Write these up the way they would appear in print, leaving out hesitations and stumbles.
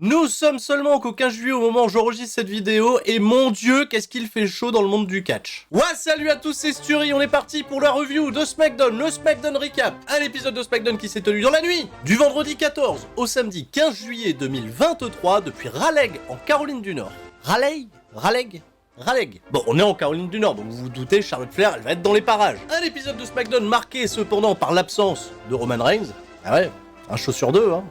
Nous sommes seulement qu'au 15 juillet au moment où j'enregistre cette vidéo et mon dieu qu'est-ce qu'il fait chaud dans le monde du catch. Ouais, salut à tous, c'est Sturi, on est parti pour la review de SmackDown, le SmackDown Recap. Un épisode de SmackDown qui s'est tenu dans la nuit du vendredi 14 au samedi 15 juillet 2023 depuis Raleigh en Caroline du Nord. Raleigh. Bon, on est en Caroline du Nord, donc vous vous doutez, Charlotte Flair, elle va être dans les parages. Un épisode de SmackDown marqué cependant par l'absence de Roman Reigns. Ah ouais, un show sur deux, hein.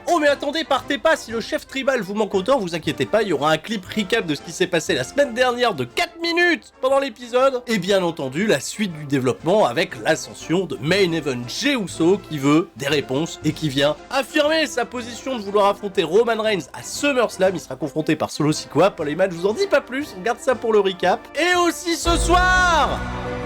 Oh mais attendez, partez pas, si le chef tribal vous manque autant, vous inquiétez pas, il y aura un clip recap de ce qui s'est passé la semaine dernière de 4 minutes pendant l'épisode. Et bien entendu, la suite du développement avec l'ascension de Main Event Jey Uso qui veut des réponses et qui vient affirmer sa position de vouloir affronter Roman Reigns à SummerSlam. Il sera confronté par Solo Sikoa. Paul Heyman, je vous en dis pas plus, on garde ça pour le recap. Et aussi ce soir,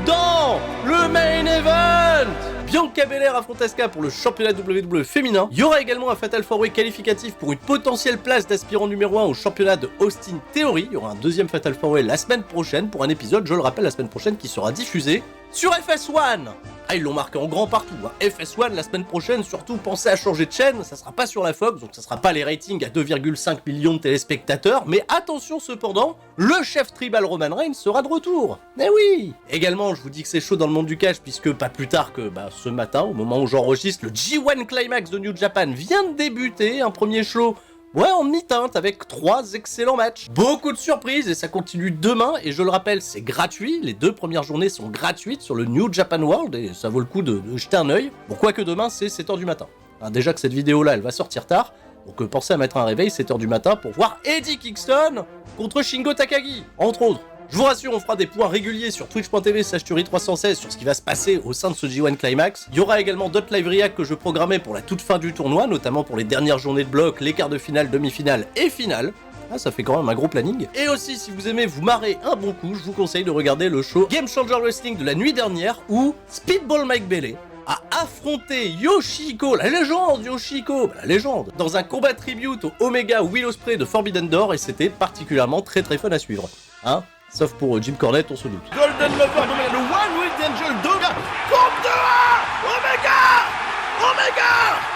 dans le Main Event, Bianca Belair affronte Asuka pour le championnat WWE féminin. Il y aura également un Fatal 4-Way qualificatif pour une potentielle place d'aspirant numéro 1 au championnat de Austin Theory. Il y aura un deuxième Fatal 4-Way la semaine prochaine pour un épisode, je le rappelle, la semaine prochaine qui sera diffusé sur FS1. Ah, ils l'ont marqué en grand partout, hein. FS1 la semaine prochaine, surtout pensez à changer de chaîne, ça sera pas sur la Fox, donc ça sera pas les ratings à 2,5 millions de téléspectateurs, mais attention cependant, le chef tribal Roman Reigns sera de retour. Eh oui. Également, je vous dis que c'est chaud dans le monde du catch, puisque pas plus tard que ce matin, au moment où j'enregistre, le G1 Climax de New Japan vient de débuter, un premier show. Ouais, en demi-teinte, avec 3 excellents matchs. Beaucoup de surprises, et ça continue demain, et je le rappelle, c'est gratuit. Les 2 premières journées sont gratuites sur le New Japan World, et ça vaut le coup de jeter un œil. Bon, quoique demain, c'est 7h du matin. Hein, déjà que cette vidéo-là, elle va sortir tard, donc pensez à mettre un réveil 7h du matin pour voir Eddie Kingston contre Shingo Takagi, entre autres. Je vous rassure, on fera des points réguliers sur twitch.tv/Turi316 sur ce qui va se passer au sein de ce G1 Climax. Il y aura également d'autres live react que je programmais pour la toute fin du tournoi, notamment pour les dernières journées de bloc, les quarts de finale, demi-finale et finale. Ah, ça fait quand même un gros planning. Et aussi, si vous aimez vous marrer un bon coup, je vous conseille de regarder le show Game Changer Wrestling de la nuit dernière où Speedball Mike Bailey a affronté Yoshihiko, la légende Yoshihiko, la légende, dans un combat tribute au Omega Will Ospreay de Forbidden Door, et c'était particulièrement très fun à suivre. Hein? Sauf pour Jim Cornette, on se doute. Golden Lover, le One with Angel Doga, compte de 1, Omega.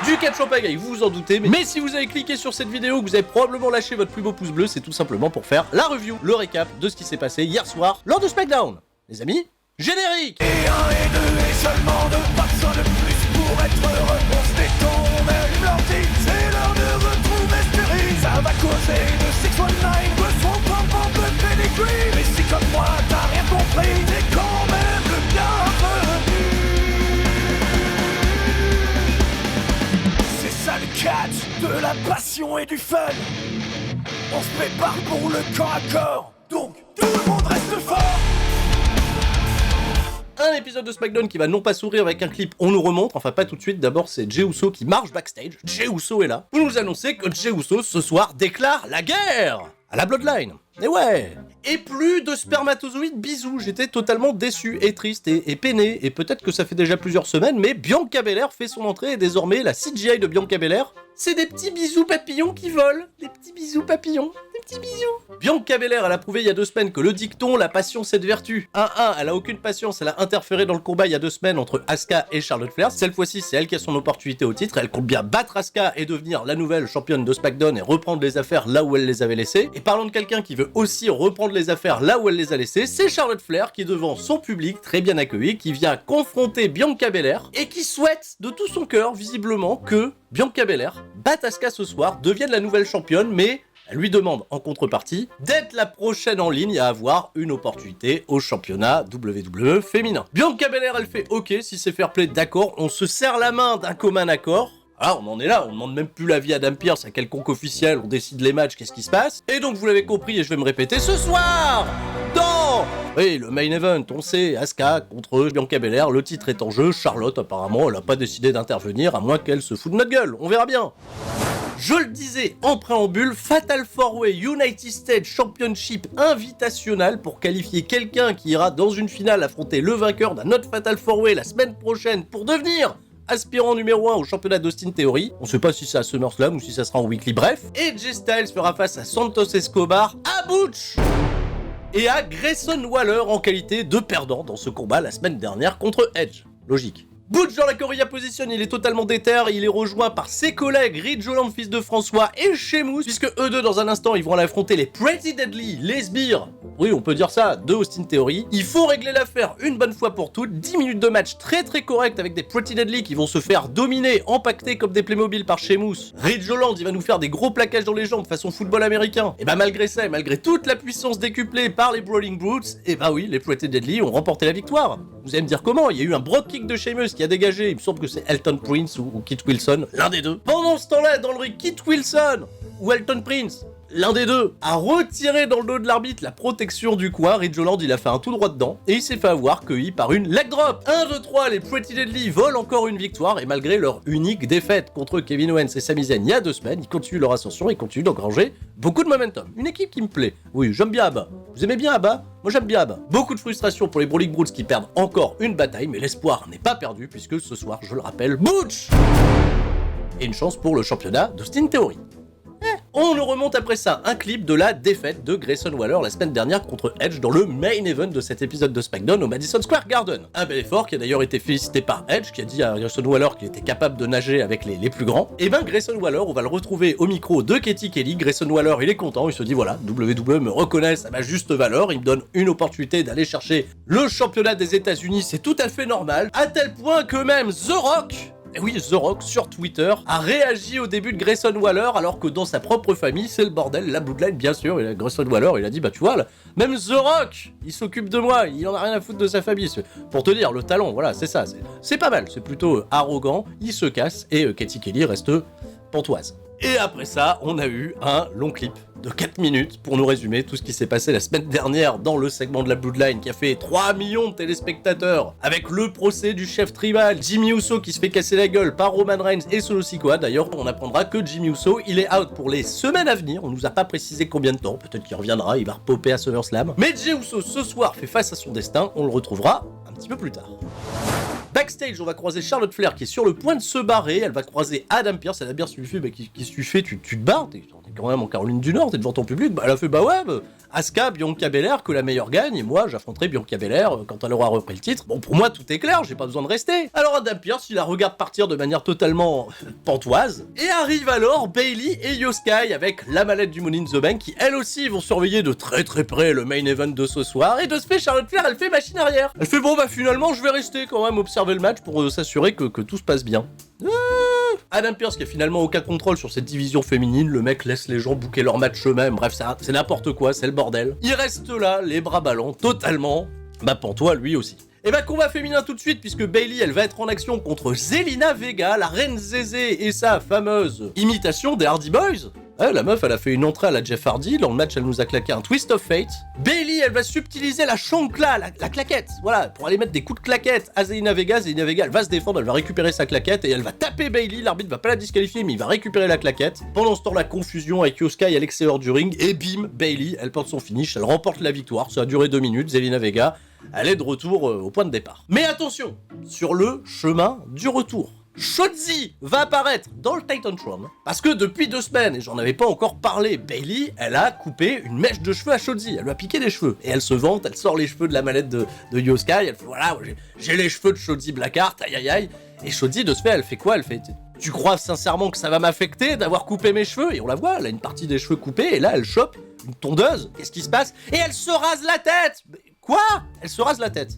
Du catch en pagaille, vous vous en doutez, mais si vous avez cliqué sur cette vidéo, que vous avez probablement lâché votre plus beau pouce bleu, c'est tout simplement pour faire la review, le récap de ce qui s'est passé hier soir lors de SmackDown. Les amis, générique. Et 1 et 2 et seulement 2, pas besoin de plus pour être heureux. On se détend, on allume l'ordi, c'est l'heure de retrouver Sturi. Ça va causer de 619, de son pom-pom de pedigree. Mais si comme moi t'as rien compris, t'es quand même le bienvenu. C'est ça le catch, de la passion et du fun. On se prépare pour le corps à corps, donc tout le monde reste fort. Un épisode de SmackDown qui va non pas sourire avec un clip, on nous remonte, enfin pas tout de suite, d'abord c'est Jey Uso qui marche backstage, Jey Uso est là, pour nous annoncer que Jey Uso ce soir déclare la guerre à la Bloodline. Et ouais. Et plus de spermatozoïdes bisous, j'étais totalement déçu et triste et peiné, et peut-être que ça fait déjà plusieurs semaines, mais Bianca Belair fait son entrée et désormais la CGI de Bianca Belair, c'est des petits bisous papillons qui volent, des petits bisous papillons, des petits bisous. Bianca Belair, elle a prouvé il y a 2 semaines que le dicton, la passion c'est de vertu. 1-1, elle a aucune patience, elle a interféré dans le combat il y a 2 semaines entre Asuka et Charlotte Flair. Cette fois-ci, c'est elle qui a son opportunité au titre, elle compte bien battre Asuka et devenir la nouvelle championne de SmackDown et reprendre les affaires là où elle les avait laissées. Et parlons de quelqu'un qui veut aussi reprendre les affaires là où elle les a laissées, c'est Charlotte Flair qui devant son public très bien accueilli, qui vient confronter Bianca Belair et qui souhaite de tout son cœur visiblement que Bianca Belair batte Asuka ce soir, devienne la nouvelle championne, mais elle lui demande en contrepartie d'être la prochaine en ligne à avoir une opportunité au championnat WWE féminin. Bianca Belair, elle fait ok, si c'est fair play, d'accord, on se serre la main d'un commun accord. Ah, on en est là, on demande même plus l'avis à Adam Pearce, à quelconque officiel, on décide les matchs, qu'est-ce qui se passe. Et donc vous l'avez compris et je vais me répéter, ce soir, dans... Oui, le main event, on sait, Asuka contre Bianca Belair, le titre est en jeu, Charlotte apparemment, elle a pas décidé d'intervenir, à moins qu'elle se foute de notre gueule, on verra bien. Je le disais en préambule, Fatal 4-Way United States Championship invitationnel pour qualifier quelqu'un qui ira dans une finale affronter le vainqueur d'un autre Fatal 4-Way la semaine prochaine pour devenir aspirant numéro 1 au championnat d'Austin Theory. On sait pas si c'est à SummerSlam ou si ça sera en weekly, bref. Et Jay Styles fera face à Santos Escobar, à Butch et à Grayson Waller en qualité de perdant dans ce combat la semaine dernière contre Edge. Logique. Butch dans la Corilla Position, il est totalement déter, il est rejoint par ses collègues Ridge Holland, fils de François, et Sheamus, puisque eux deux dans un instant ils vont aller affronter les Pretty Deadly, les sbires, oui on peut dire ça, de Austin Theory. Il faut régler l'affaire une bonne fois pour toutes, 10 minutes de match très correct avec des Pretty Deadly qui vont se faire dominer, empaqueter comme des Playmobil par Sheamus. Ridge Holland il va nous faire des gros plaquages dans les jambes façon football américain. Et bah malgré ça et malgré toute la puissance décuplée par les Brawling Brutes, et bah oui les Pretty Deadly ont remporté la victoire. Vous allez me dire comment, il y a eu un broad kick de Sheamus qui a dégagé, il me semble que c'est Elton Prince ou Kit Wilson, l'un des deux. Pendant ce temps-là, dans le ring, Kit Wilson ou Elton Prince, l'un des deux, a retiré dans le dos de l'arbitre la protection du coin. Ridge Holland, il a fait un tout droit dedans et il s'est fait avoir cueilli par une leg drop. 1, 2, 3, les Pretty Deadly volent encore une victoire et malgré leur unique défaite contre Kevin Owens et Sami Zayn il y a 2 semaines, ils continuent leur ascension et continuent d'engranger beaucoup de momentum. Une équipe qui me plaît. Oui, j'aime bien Abba. Vous aimez bien Abba? Moi j'aime bien Abba. Beaucoup de frustration pour les Brawling Brutes qui perdent encore une bataille, mais l'espoir n'est pas perdu puisque ce soir, je le rappelle, Butch! Et une chance pour le championnat d'Austin Theory. On nous remonte après ça un clip de la défaite de Grayson Waller la semaine dernière contre Edge dans le main event de cet épisode de SmackDown au Madison Square Garden. Un bel effort qui a d'ailleurs été félicité par Edge qui a dit à Grayson Waller qu'il était capable de nager avec les plus grands. Et ben Grayson Waller, on va le retrouver au micro de Katie Kelly. Grayson Waller il est content, il se dit voilà, WWE me reconnaît à ma juste valeur, il me donne une opportunité d'aller chercher le championnat des États-Unis, c'est tout à fait normal, à tel point que même The Rock, et oui, The Rock, sur Twitter, a réagi au début de Grayson Waller, alors que dans sa propre famille, c'est le bordel, la Bloodline, bien sûr, et Grayson Waller, il a dit, bah tu vois, là, même The Rock, il s'occupe de moi, il en a rien à foutre de sa famille. Pour te dire, le talent, voilà, c'est ça, c'est pas mal, c'est plutôt arrogant, il se casse, et Katie Kelly reste pantoise. Et après ça, on a eu un long clip de 4 minutes pour nous résumer tout ce qui s'est passé la semaine dernière dans le segment de la Bloodline qui a fait 3 millions de téléspectateurs avec le procès du chef tribal, Jimmy Uso qui se fait casser la gueule par Roman Reigns et Solo Sikoa. D'ailleurs, on apprendra que Jimmy Uso, il est out pour les semaines à venir. On nous a pas précisé combien de temps, peut-être qu'il reviendra, il va repopper à SummerSlam. Mais Jey Uso ce soir fait face à son destin, on le retrouvera un petit peu plus tard. Backstage, on va croiser Charlotte Flair qui est sur le point de se barrer, elle va croiser Adam Pearce, Adam Pearce lui fait bah, qu'est-ce que tu fais, tu te barres, t'es quand même en Caroline du Nord, t'es devant ton public, bah elle a fait bah ouais, Asuka, Bianca Belair, que la meilleure gagne, et moi j'affronterai Bianca Belair quand elle aura repris le titre. Bon pour moi tout est clair, j'ai pas besoin de rester. Alors Adam Pearce, il la regarde partir de manière totalement pantoise, et arrive alors Bayley et Io Sky avec la mallette du Money in the Bank qui elles aussi vont surveiller de très près le main event de ce soir, et de ce fait Charlotte Flair elle fait machine arrière. Elle fait bon bah finalement je vais rester quand même observer le match pour s'assurer que tout se passe bien. Adam Pearce qui a finalement aucun contrôle sur cette division féminine, le mec laisse les gens booker leur match eux-mêmes, bref c'est n'importe quoi, c'est le bordel. Il reste là, les bras ballants, totalement, bah pantois lui aussi. Et bah combat féminin tout de suite puisque Bayley elle va être en action contre Zelina Vega, la reine Zézé et sa fameuse imitation des Hardy Boys. Ouais, la meuf elle a fait une entrée à la Jeff Hardy, dans le match elle nous a claqué un Twist of Fate. Bayley elle va subtiliser la chancla, la claquette, voilà, pour aller mettre des coups de claquette à Zelina Vega elle va se défendre, elle va récupérer sa claquette et elle va taper Bayley, l'arbitre va pas la disqualifier mais il va récupérer la claquette. Pendant ce temps la confusion avec Io Sky à l'extérieur du ring et bim, Bayley elle porte son finish, elle remporte la victoire, ça a duré 2 minutes, Zelina Vega elle est de retour au point de départ. Mais attention, sur le chemin du retour, Shotzi va apparaître dans le Titantron parce que depuis 2 semaines, et j'en avais pas encore parlé, Bayley, elle a coupé une mèche de cheveux à Shotzi, elle lui a piqué les cheveux et elle se vante, elle sort les cheveux de la mallette de Io Sky, elle fait voilà, j'ai les cheveux de Shotzi Blackheart, aïe aïe aïe. Et Shotzi de ce fait, elle fait quoi? Elle fait tu crois sincèrement que ça va m'affecter d'avoir coupé mes cheveux? Et on la voit, elle a une partie des cheveux coupés et là elle chope une tondeuse, qu'est-ce qui se passe? Et elle se rase la tête. Quoi? Elle se rase la tête.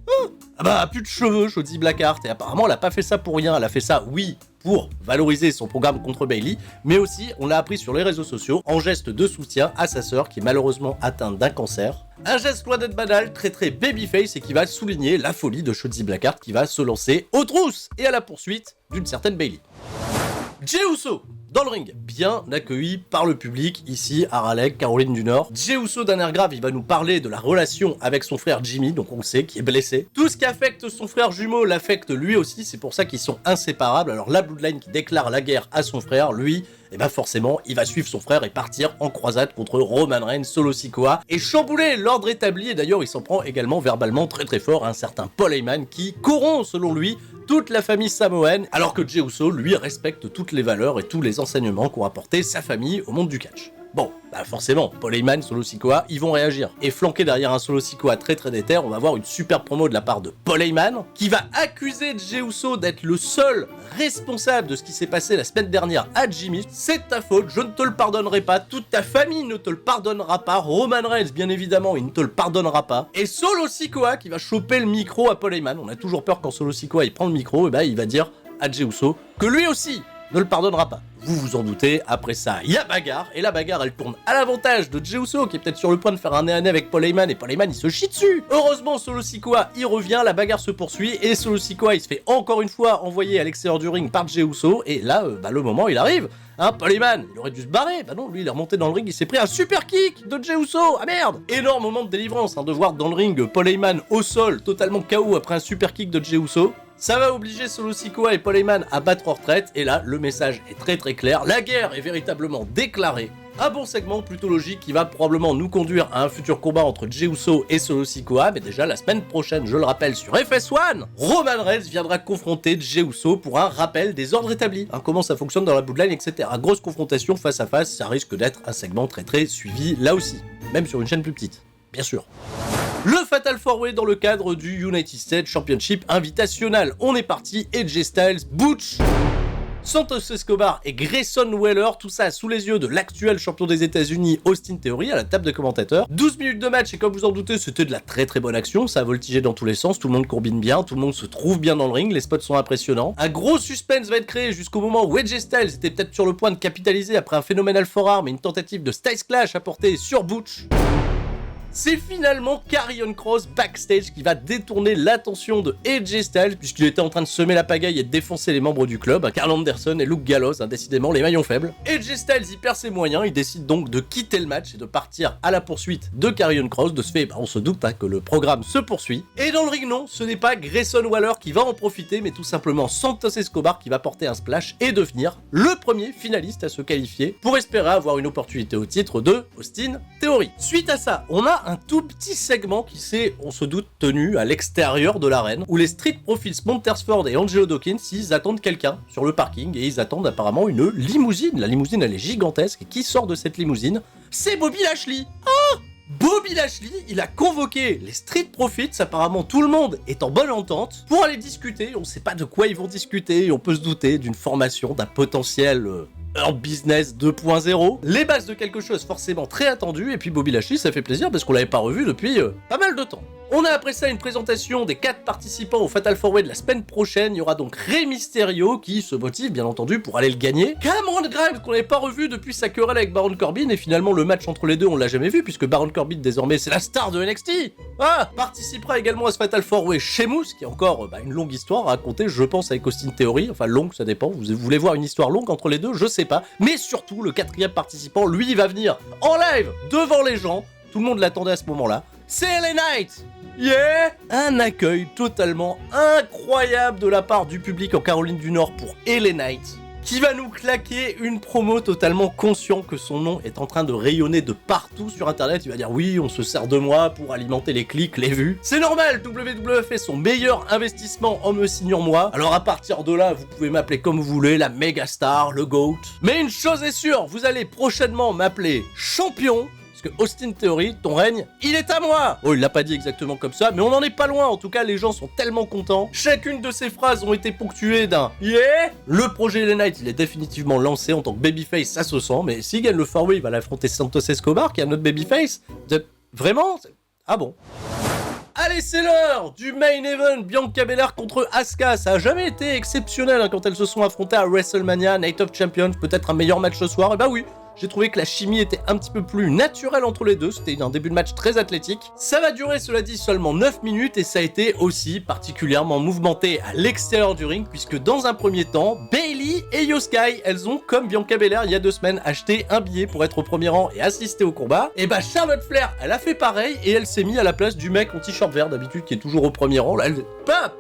Ah bah, plus de cheveux, Shotzi Blackheart. Et apparemment, elle a pas fait ça pour rien. Elle a fait ça, oui, pour valoriser son programme contre Bayley, mais aussi, on l'a appris sur les réseaux sociaux, en geste de soutien à sa sœur qui est malheureusement atteinte d'un cancer. Un geste loin d'être banal, très babyface et qui va souligner la folie de Shotzi Blackheart qui va se lancer aux trousses et à la poursuite d'une certaine Bayley. Jey Uso dans le ring, bien accueilli par le public ici à Raleigh, Caroline du Nord. Jey Uso d'un air grave, il va nous parler de la relation avec son frère Jimmy, donc on le sait, qui est blessé. Tout ce qui affecte son frère jumeau l'affecte lui aussi, c'est pour ça qu'ils sont inséparables. Alors la Bloodline qui déclare la guerre à son frère, lui, et bah forcément, il va suivre son frère et partir en croisade contre Roman Reigns, Solo Sikoa, et chambouler l'ordre établi, et d'ailleurs il s'en prend également verbalement très fort à un certain Paul Heyman qui corrompt selon lui toute la famille samoane, alors que Jey Uso, lui, respecte toutes les valeurs et tous les enseignements qu'ont apporté sa famille au monde du catch. Bon, bah forcément, Paul Heyman, Solo Sikoa, ils vont réagir. Et flanqué derrière un Solo Sikoa très déter, on va voir une super promo de la part de Paul Heyman, qui va accuser Jey Uso d'être le seul responsable de ce qui s'est passé la semaine dernière à Jimmy. C'est ta faute, je ne te le pardonnerai pas, toute ta famille ne te le pardonnera pas, Roman Reigns, bien évidemment, il ne te le pardonnera pas. Et Solo Sikoa qui va choper le micro à Paul Heyman. On a toujours peur quand Solo Sikoa il prend le micro, et bah il va dire à Jey Uso que lui aussi ne le pardonnera pas. Vous vous en doutez, après ça, il y a bagarre, et la bagarre elle tourne à l'avantage de Jey Uso, qui est peut-être sur le point de faire un nez à nez avec Paul Heyman, et Paul Heyman il se chie dessus. Heureusement, Solo Sikoa il revient, la bagarre se poursuit, et Solo Sikoa il se fait encore une fois envoyer à l'extérieur du ring par Jey Uso, et là, le moment il arrive. Hein, Paul Heyman, il aurait dû se barrer, bah non, lui il est remonté dans le ring, il s'est pris un super kick de Jey Uso, ah merde. Énorme moment de délivrance, de voir dans le ring Paul Heyman au sol, totalement KO après un super kick de Jey Uso. Ça va obliger Solo Sikoa et Paul Heyman à battre en retraite, et là, le message est très clair, la guerre est véritablement déclarée. Un bon segment plutôt logique qui va probablement nous conduire à un futur combat entre Jey Uso et Solo Sikoa, mais déjà la semaine prochaine, je le rappelle, sur FS1, Roman Reigns viendra confronter Jey Uso pour un rappel des ordres établis, comment ça fonctionne dans la Bloodline, etc. Grosse confrontation face à face, ça risque d'être un segment très suivi là aussi, même sur une chaîne plus petite, bien sûr. Le Fatal 4-Way dans le cadre du United States Championship Invitational. On est parti, AJ Styles, Butch, Santos Escobar et Grayson Waller, tout ça sous les yeux de l'actuel champion des États-Unis Austin Theory à la table de commentateurs. 12 minutes de match et comme vous en doutez, c'était de la très bonne action, ça a voltigé dans tous les sens, tout le monde combine bien, tout le monde se trouve bien dans le ring, les spots sont impressionnants. Un gros suspense va être créé jusqu'au moment où AJ Styles était peut-être sur le point de capitaliser après un phénoménal forearm et une tentative de Styles Clash apportée sur Butch. C'est finalement Karrion Kross backstage qui va détourner l'attention de AJ Styles puisqu'il était en train de semer la pagaille et de défoncer les membres du club, Karl Anderson et Luke Gallows, décidément les maillons faibles. AJ Styles y perd ses moyens, il décide donc de quitter le match et de partir à la poursuite de Karrion Kross. De ce fait, on se doute que le programme se poursuit. Et dans le ring, non, ce n'est pas Grayson Waller qui va en profiter, mais tout simplement Santos Escobar qui va porter un splash et devenir le premier finaliste à se qualifier pour espérer avoir une opportunité au titre de Austin Theory. Suite à ça, on a un tout petit segment qui s'est, on se doute, tenu à l'extérieur de l'arène, où les Street Profits Montersford et Angelo Dawkins, ils attendent quelqu'un sur le parking, et ils attendent apparemment une limousine. La limousine, elle est gigantesque, et qui sort de cette limousine? C'est Bobby Lashley. Bobby Lashley, il a convoqué les Street Profits, apparemment tout le monde est en bonne entente, pour aller discuter. On sait pas de quoi ils vont discuter, on peut se douter d'une formation, d'un potentiel Hurt Business 2.0, les bases de quelque chose forcément très attendu, et puis Bobby Lashley, ça fait plaisir parce qu'on l'avait pas revu depuis pas mal de temps. On a après ça une présentation des 4 participants au Fatal 4-Way de la semaine prochaine. Il y aura donc Rey Mysterio qui se motive bien entendu pour aller le gagner. Cameron Grimes qu'on n'avait pas revu depuis sa querelle avec Baron Corbin, et finalement le match entre les deux on l'a jamais vu puisque Baron Corbin désormais c'est la star de NXT. Participera également à ce Fatal 4-Way Sheamus qui a encore une longue histoire à raconter je pense avec Austin Theory, enfin longue ça dépend, vous voulez voir une histoire longue entre les deux, je sais pas. Mais surtout le 4e participant, lui il va venir en live devant les gens, tout le monde l'attendait à ce moment-là, c'est LA Knight. Yeah! Un accueil totalement incroyable de la part du public en Caroline du Nord pour LA Knight, qui va nous claquer une promo totalement conscient que son nom est en train de rayonner de partout sur internet. Il va dire oui, on se sert de moi pour alimenter les clics, les vues. C'est normal, WWE fait son meilleur investissement en me signant moi. Alors à partir de là, vous pouvez m'appeler comme vous voulez, la méga star, le GOAT. Mais une chose est sûre, vous allez prochainement m'appeler champion. Parce que Austin Theory, ton règne, il est à moi. Oh, il l'a pas dit exactement comme ça, mais on en est pas loin. En tout cas, les gens sont tellement contents. Chacune de ces phrases ont été ponctuées d'un yeah. Le projet LA Knight, il est définitivement lancé en tant que babyface, ça se sent. Mais s'il gagne le 4-Way, il va l'affronter Santos Escobar, qui est un autre babyface. Vraiment? Ah bon? Allez, c'est l'heure du main event, Bianca Belair contre Asuka. Ça a jamais été exceptionnel quand elles se sont affrontées à WrestleMania, Night of Champions, peut-être un meilleur match ce soir. Et bah oui, j'ai trouvé que la chimie était un petit peu plus naturelle entre les deux, c'était un début de match très athlétique. Ça va durer, cela dit, seulement 9 minutes et ça a été aussi particulièrement mouvementé à l'extérieur du ring puisque dans un premier temps, Bayley et Io Sky, elles ont, comme Bianca Belair il y a 2 semaines, acheté un billet pour être au premier rang et assister au combat. Et bah Charlotte Flair, elle a fait pareil et elle s'est mise à la place du mec en t-shirt vert d'habitude qui est toujours au premier rang. Là, elle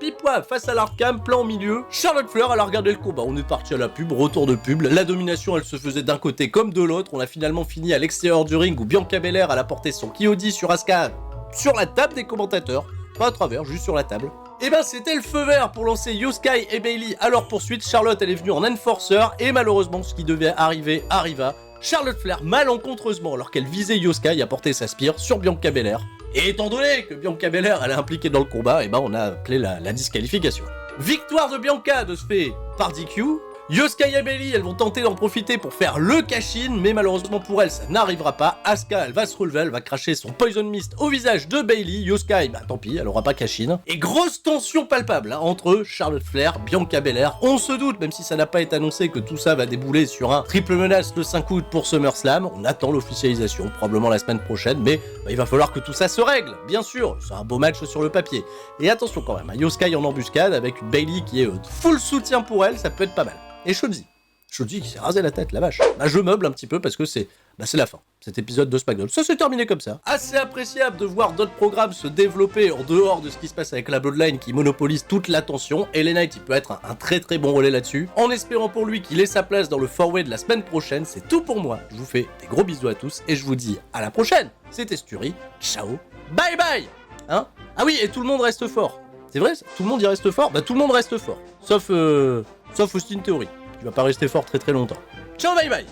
pipoie face à l'arcam, plan au milieu. Charlotte Flair, elle a regardé le combat. On est parti à la pub, retour de pub. La domination, elle se faisait d'un côté comme de l'autre. On a finalement fini à l'extérieur du ring où Bianca Belair elle a porté son Kyodi sur Asuka sur la table des commentateurs, pas à travers, juste sur la table. Et ben c'était le feu vert pour lancer Io Sky et Bayley à leur poursuite. Charlotte elle est venue en enforcer et malheureusement ce qui devait arriver arriva. Charlotte Flair malencontreusement, alors qu'elle visait Io Sky, a porté sa spire sur Bianca Belair. Et étant donné que Bianca Belair elle est impliquée dans le combat, et ben on a appelé la disqualification. Victoire de Bianca de ce fait par DQ. Io Sky et Bayley, elles vont tenter d'en profiter pour faire le cash-in, mais malheureusement pour elles, ça n'arrivera pas. Asuka, elle va se relever, elle va cracher son Poison Mist au visage de Bayley. Io Sky, bah tant pis, elle aura pas cash-in. Et grosse tension palpable entre Charlotte Flair, Bianca Belair. On se doute, même si ça n'a pas été annoncé, que tout ça va débouler sur un triple menace le 5 août pour SummerSlam. On attend l'officialisation, probablement la semaine prochaine, mais il va falloir que tout ça se règle, bien sûr. C'est un beau match sur le papier. Et attention quand même, Io Sky en embuscade avec une Bayley qui est full soutien pour elle, ça peut être pas mal. Et Shotzi qui s'est rasé la tête, la vache. Bah je meuble un petit peu parce que c'est la fin. Cet épisode de SmackDown. Ça s'est terminé comme ça. Assez appréciable de voir d'autres programmes se développer en dehors de ce qui se passe avec la Bloodline qui monopolise toute l'attention. LA Knight, il peut être un très très bon relais là-dessus. En espérant pour lui qu'il ait sa place dans le 4-way de la semaine prochaine, c'est tout pour moi. Je vous fais des gros bisous à tous et je vous dis à la prochaine. C'était Sturi. Ciao. Bye bye. Hein? Ah oui, et tout le monde reste fort. C'est vrai ça? Tout le monde y reste fort? Bah tout le monde reste fort. Sauf Austin Theory. Tu vas pas rester fort très très longtemps. Ciao, bye bye.